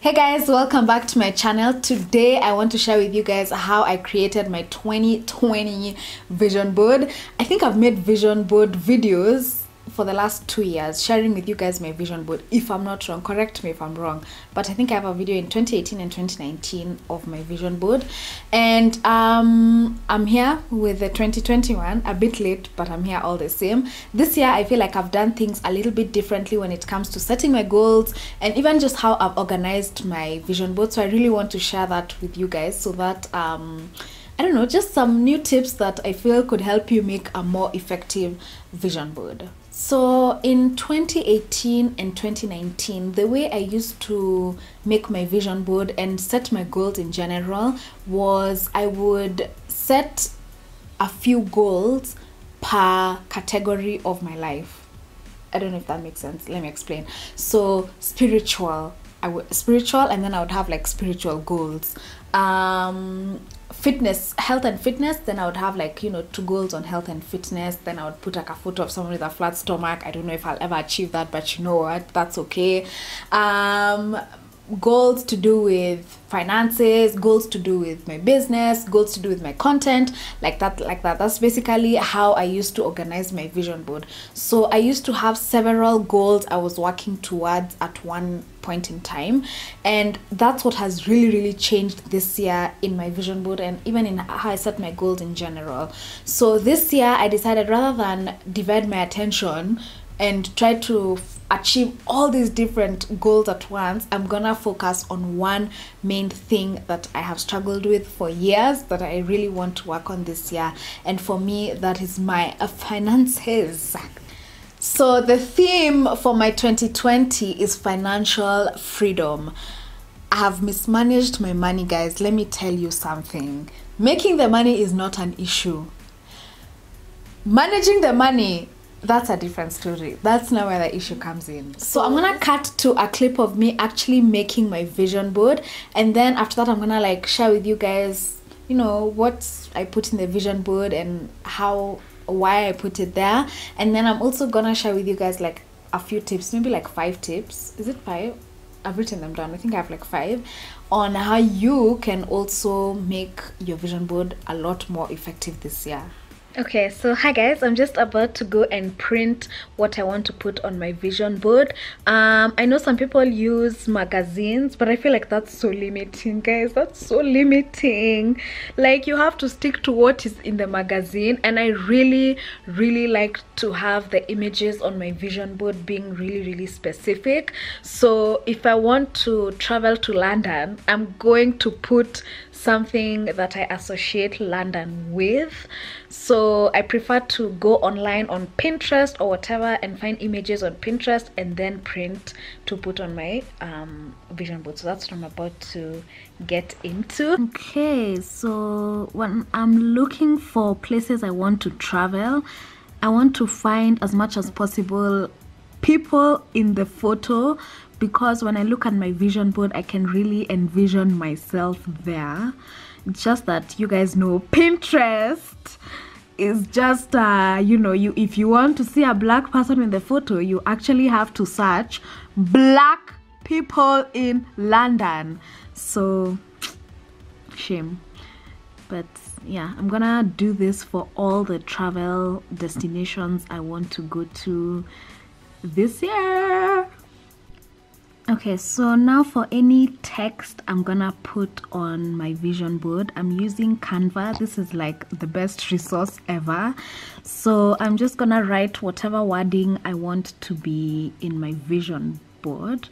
Hey guys, welcome back to my channel. Today I want to share with you guys how I created my 2020 vision board. I think I've made vision board videos for the last 2 years sharing with you guys my vision board. If I'm not wrong, correct me if I'm wrong, but I think I have a video in 2018 and 2019 of my vision board. And I'm here with the 2021, a bit late, but I'm here all the same. This year I feel like I've done things a little bit differently when it comes to setting my goals and even just how I've organized my vision board. So I really want to share that with you guys so that I don't know, just some new tips that I feel could help you make a more effective vision board. So in 2018 and 2019, the way I used to make my vision board and set my goals in general was I would set a few goals per category of my life. I don't know if that makes sense. Let me explain. So spiritual, and then I would have like spiritual goals. Fitness, health and fitness, then I would have like, you know, 2 goals on health and fitness. Then I would put like a photo of someone with a flat stomach. I don't know if I'll ever achieve that, but you know what, that's okay. Goals to do with finances, goals to do with my business, goals to do with my content, like that. That's basically how I used to organize my vision board. So I used to have several goals I was working towards at one point in time, and that's what has really changed this year in my vision board and even in how I set my goals in general. So this year I decided, rather than divide my attention and try to achieve all these different goals at once, I'm gonna focus on one main thing that I have struggled with for years that I really want to work on this year. And for me, that is my finances. So the theme for my 2020 is financial freedom. I have mismanaged my money, guys. Let me tell you something. Making the money is not an issue. Managing the money, that's a different story. That's not where the issue comes in. So I'm gonna cut to a clip of me actually making my vision board, and then after that I'm gonna like share with you guys, you know, what I put in the vision board and why I put it there. And then I'm also gonna share with you guys like a few tips, maybe like 5 tips. Is it 5? I've written them down. I think I have like 5 on how you can also make your vision board a lot more effective this year. Okay, so hi guys, I'm just about to go and print what I want to put on my vision board. I know some people use magazines, but I feel like that's so limiting, guys. That's so limiting. Like, you have to stick to what is in the magazine, and I really like to have the images on my vision board being really specific. So if I want to travel to London, I'm going to put something that I associate London with. So I prefer to go online on Pinterest or whatever and find images on Pinterest and then print to put on my vision board. So that's what I'm about to get into. Okay, so when I'm looking for places I want to travel, I want to find as much as possible people in the photo, because when I look at my vision board I can really envision myself there. It's just that, you guys know, Pinterest is just you know, if you want to see a black person in the photo, you actually have to search black people in London. So shame, but yeah, I'm gonna do this for all the travel destinations I want to go to this year. Okay, so now for any text I'm gonna put on my vision board, I'm using Canva. This is like the best resource ever. So I'm just gonna write whatever wording I want to be in my vision board.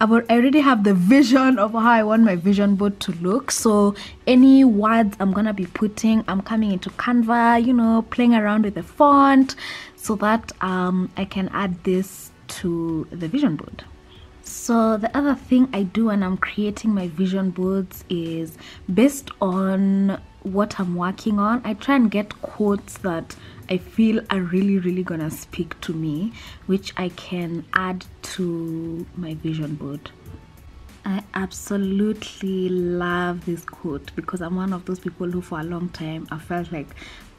I already have the vision of how I want my vision board to look. So any words I'm gonna be putting, I'm coming into Canva, you know, playing around with the font so that I can add this to the vision board. So the other thing I do when I'm creating my vision boards is, based on what I'm working on, I try and get quotes that I feel are really gonna speak to me, which I can add to my vision board. I absolutely love this quote because I'm one of those people who for a long time I felt like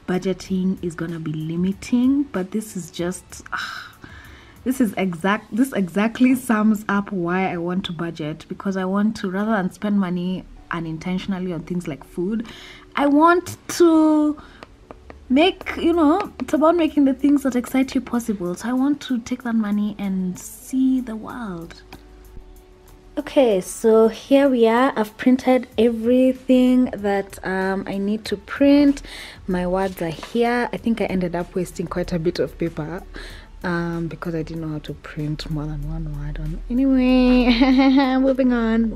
budgeting is gonna be limiting, but this is just this exactly sums up why I want to budget, because I want to, rather than spend money unintentionally on things like food, I want to make, it's about making the things that excite you possible. So I want to take that money and see the world. Okay, so here we are. I've printed everything that I need to print. My words are here. I think I ended up wasting quite a bit of paper because I didn't know how to print more than one word on. Anyway, moving on.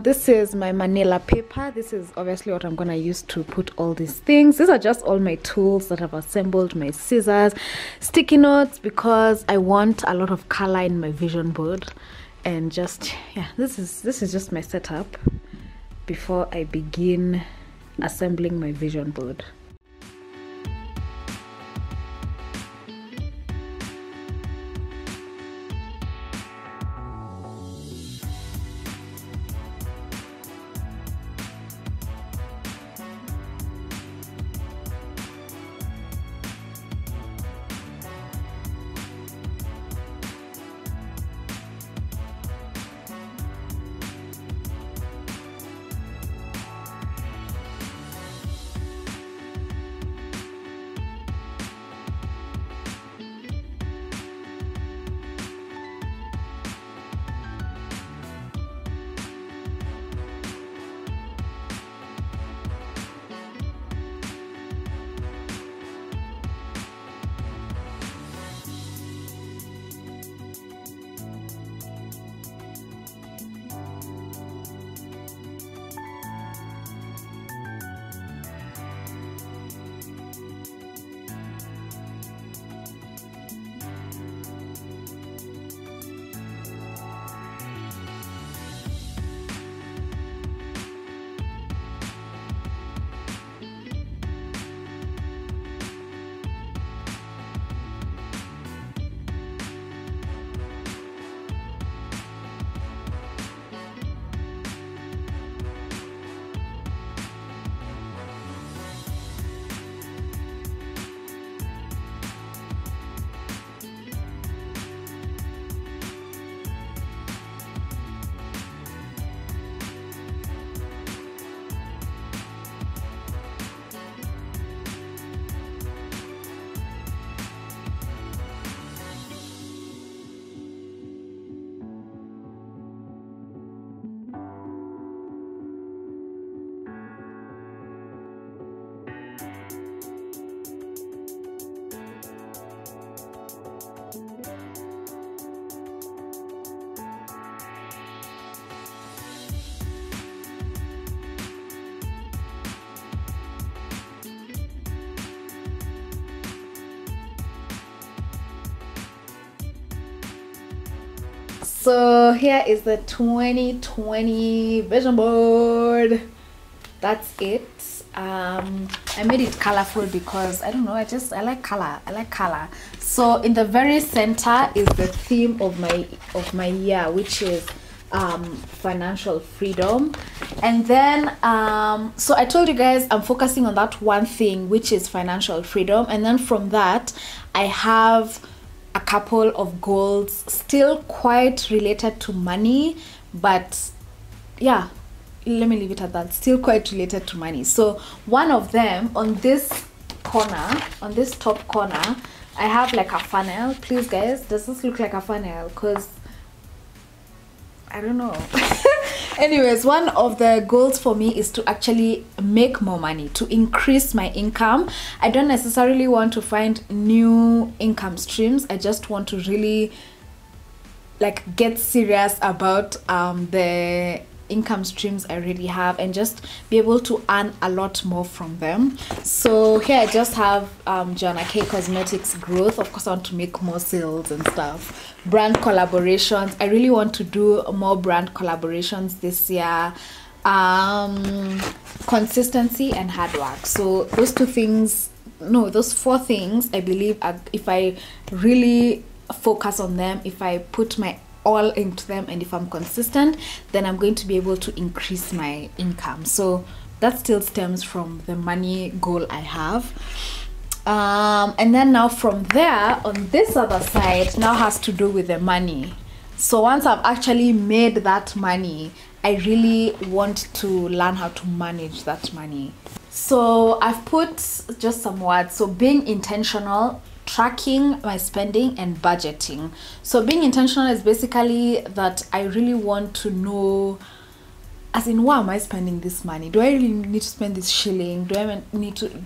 This is my manila paper. This is obviously what I'm gonna use to put all these things. These are just all my tools that I've assembled, my scissors, sticky notes, because I want a lot of color in my vision board. And just, yeah, this is just my setup before I begin assembling my vision board. So here is the 2020 vision board. That's it. I made it colorful because I don't know, I like color. So in the very center is the theme of my year, which is financial freedom. And then so I told you guys I'm focusing on that one thing, which is financial freedom, and then from that I have a couple of goals still quite related to money, but yeah, let me leave it at that, still quite related to money. So one of them, on this corner, on this top corner, I have like a funnel. Please guys, does this look like a funnel? Because I don't know. Anyways, one of the goals for me is to actually make more money, to increase my income. I don't necessarily want to find new income streams. I just want to really like get serious about the income streams I already have and just be able to earn a lot more from them. So here I just have Joanna K Cosmetics growth. Of course I want to make more sales and stuff. Brand collaborations, I really want to do more brand collaborations this year. Consistency and hard work. So those those four things, I believe if I really focus on them, if I put my all into them, and if I'm consistent, then I'm going to be able to increase my income. So that still stems from the money goal I have. And then now from there, on this other side, now has to do with the money. So once I've actually made that money, I really want to learn how to manage that money. So I've put just some words. So being intentional, tracking my spending, and budgeting. So being intentional is basically that I really want to know, as in, why am I spending this money? Do I really need to spend this shilling? Do I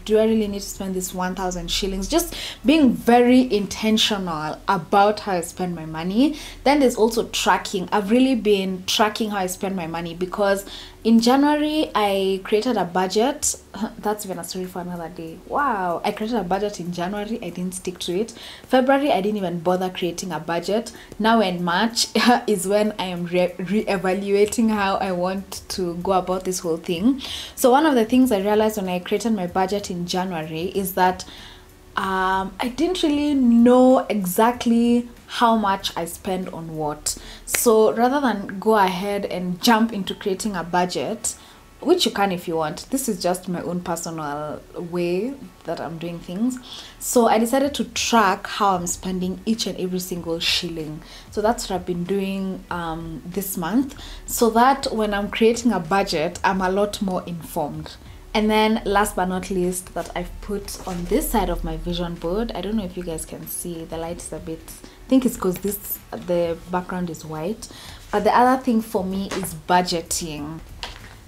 really need to spend this 1,000 shillings? Just being very intentional about how I spend my money. Then there's also tracking. I've really been tracking how I spend my money, because in January I created a budget. That's even a story for another day. Wow, I created a budget in January. I didn't stick to it. February I didn't even bother creating a budget. Now in March is when I am re-evaluating how I want to go about this whole thing. So one of the things I realized when I created my budget in January is that I didn't really know exactly how much I spend on what. So rather than go ahead and jump into creating a budget, which you can if you want, this is just my own personal way that I'm doing things. So I decided to track how I'm spending each and every single shilling. So that's what I've been doing this month, so that when I'm creating a budget, I'm a lot more informed. And then last but not least, that I've put on this side of my vision board, I don't know if you guys can see, the light is a bit, I think it's because the background is white, but the other thing for me is budgeting.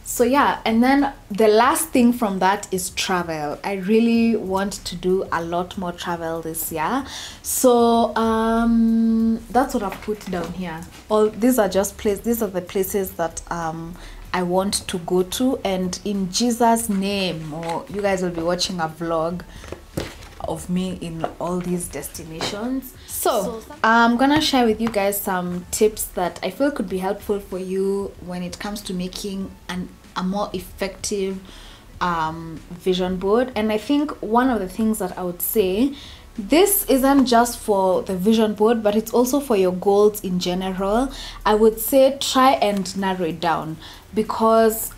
So yeah, and then the last thing from that is travel. I really want to do a lot more travel this year. So that's what I've put down here. All these are just these are the places that I want to go to, and in Jesus' name, or you guys will be watching a vlog of me in all these destinations. So I'm gonna share with you guys some tips that I feel could be helpful for you when it comes to making a more effective vision board. And I think one of the things that I would say, this isn't just for the vision board, but it's also for your goals in general. I would say try and narrow it down, because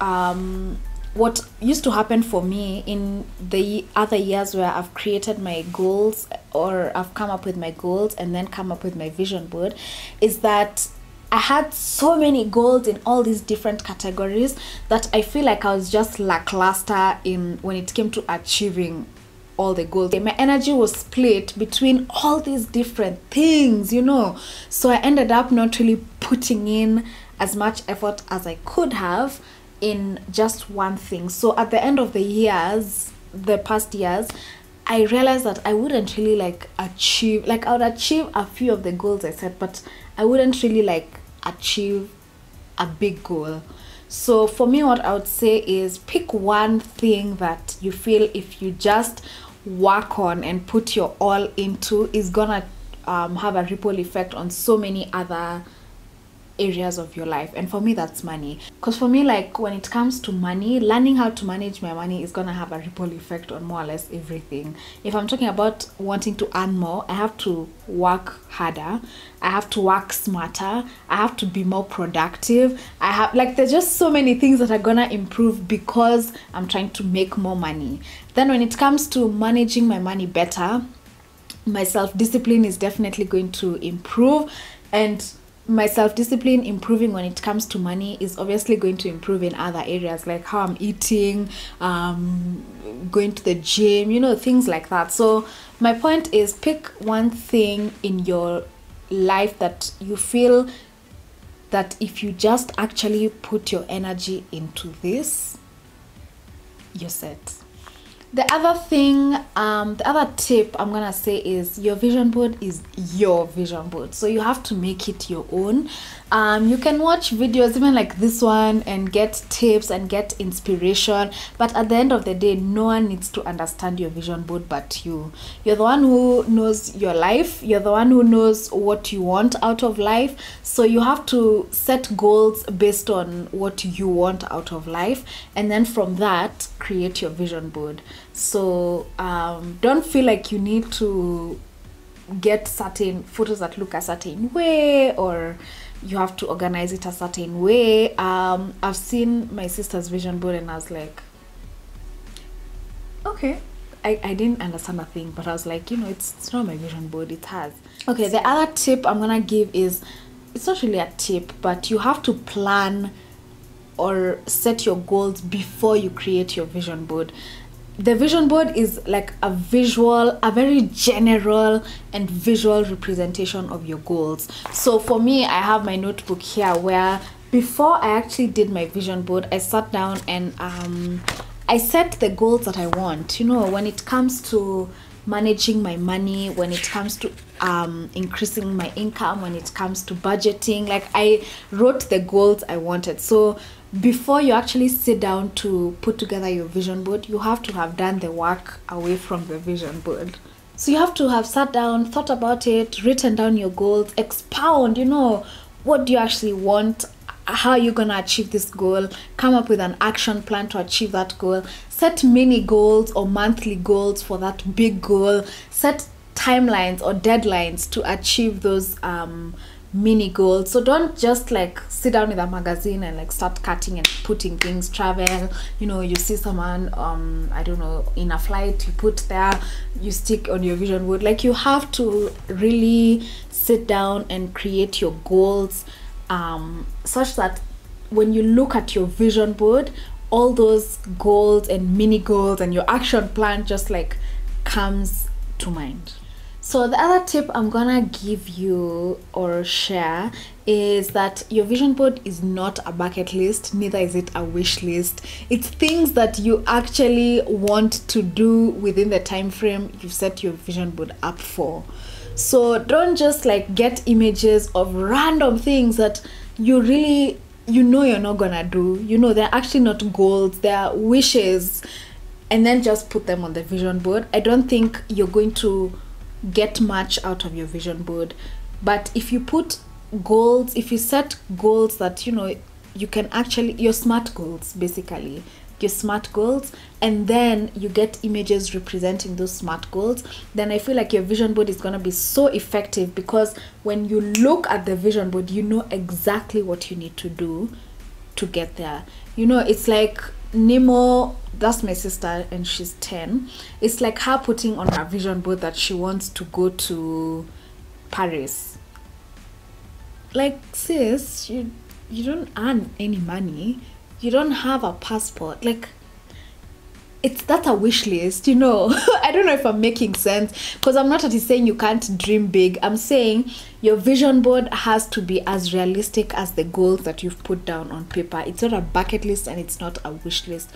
what used to happen for me in the other years where I've created my goals, or I've come up with my goals and then come up with my vision board, is that I had so many goals in all these different categories that I feel like I was just lackluster in when it came to achieving all the goals. My energy was split between all these different things, you know, so I ended up not really putting in as much effort as I could have in just one thing. So at the end of the past years, I realized that I wouldn't really achieve, I would achieve a few of the goals I set, but I wouldn't really achieve a big goal. So for me, what I would say is pick one thing that you feel if you just work on and put your all into is gonna have a ripple effect on so many other areas of your life. And for me, that's money. Because for me, when it comes to money, learning how to manage my money is gonna have a ripple effect on more or less everything. If I'm talking about wanting to earn more, I have to work harder, I have to work smarter, I have to be more productive. There's just so many things that are gonna improve because I'm trying to make more money. Then when it comes to managing my money better, my self-discipline is definitely going to improve, and my self-discipline improving when it comes to money is obviously going to improve in other areas, like how I'm eating, going to the gym, you know, things like that. So my point is, pick one thing in your life that you feel that if you just actually put your energy into this, you're set. The other thing, the other tip I'm gonna say is your vision board is your vision board, so you have to make it your own. You can watch videos even like this one and get tips and get inspiration, but at the end of the day, no one needs to understand your vision board but you. You're the one who knows your life, you're the one who knows what you want out of life, so you have to set goals based on what you want out of life, and then from that create your vision board. So don't feel like you need to get certain photos that look a certain way, or you have to organize it a certain way. I've seen my sister's vision board and I was like, okay, I didn't understand a thing, but I was like, you know, it's not my vision board, it has. Okay, the other tip I'm gonna give is, it's not really a tip, but you have to plan or set your goals before you create your vision board. The vision board is like a very general and visual representation of your goals. So for me, I have my notebook here where before I actually did my vision board, I sat down and I set the goals that I want, you know, when it comes to managing my money, when it comes to increasing my income, when it comes to budgeting. Like, I wrote the goals I wanted. So before you actually sit down to put together your vision board, you have to have done the work away from the vision board. So you have to have sat down, thought about it, written down your goals, expound, you know, what do you actually want, how are you gonna achieve this goal, come up with an action plan to achieve that goal, set mini goals or monthly goals for that big goal, set timelines or deadlines to achieve those mini goals. So don't just like sit down with a magazine and like start cutting and putting things. Travel, you know, you see someone I don't know, in a flight, you put there, you stick on your vision board. Like, you have to really sit down and create your goals such that when you look at your vision board, all those goals and mini goals and your action plan just like comes to mind. So the other tip I'm gonna give you or share is that your vision board is not a bucket list, neither is it a wish list. It's things that you actually want to do within the time frame you've set your vision board up for. So don't just like get images of random things that you really, you know, you're not gonna do. You know, they're actually not goals, they're wishes, and then just put them on the vision board. I don't think you're going to get much out of your vision board. But if you put goals, if you set goals that, you know, you can actually, your SMART goals, basically your SMART goals, and then you get images representing those SMART goals, then I feel like your vision board is going to be so effective, because when you look at the vision board, you know exactly what you need to do to get there. You know, it's like Nemo, that's my sister and she's 10. It's like her putting on her vision board that she wants to go to Paris. Like, sis, you don't earn any money, you don't have a passport. Like, that's a wish list, you know. I don't know if I'm making sense, because I'm not saying you can't dream big. I'm saying your vision board has to be as realistic as the goals that you've put down on paper. It's not a bucket list and it's not a wish list.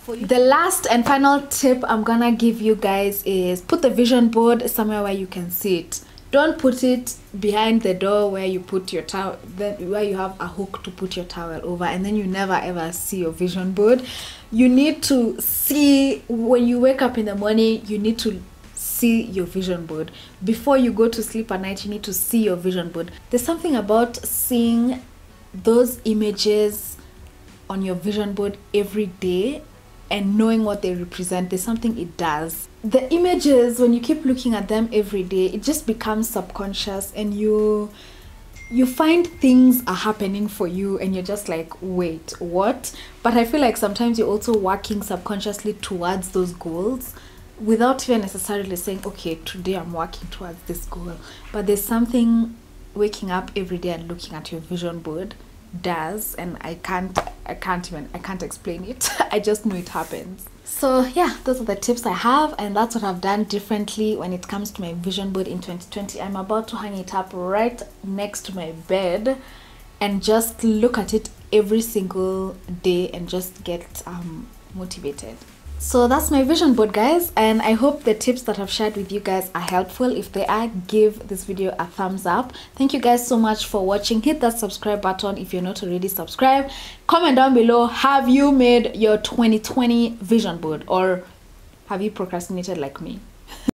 The last and final tip I'm gonna give you guys is put the vision board somewhere where you can see it. Don't put it behind the door where you put your towel, where you have a hook to put your towel over, and then you never ever see your vision board. You need to see, when you wake up in the morning, you need to see your vision board. Before you go to sleep at night, you need to see your vision board. There's something about seeing those images on your vision board every day and knowing what they represent. There's something it does. The images, when you keep looking at them every day, it just becomes subconscious, and you find things are happening for you and you're just like, wait, what? But I feel like sometimes you're also working subconsciously towards those goals without even necessarily saying, okay, today I'm working towards this goal. But there's something waking up every day and looking at your vision board does, and I can't explain it. I just know it happens. So yeah, those are the tips I have, and that's what I've done differently when it comes to my vision board in 2020. I'm about to hang it up right next to my bed and just look at it every single day and just get motivated. So that's my vision board, guys, and I hope the tips that I've shared with you guys are helpful. If they are, give this video a thumbs up. Thank you guys so much for watching. Hit that subscribe button if you're not already subscribed. Comment down below, have you made your 2020 vision board, or have you procrastinated like me?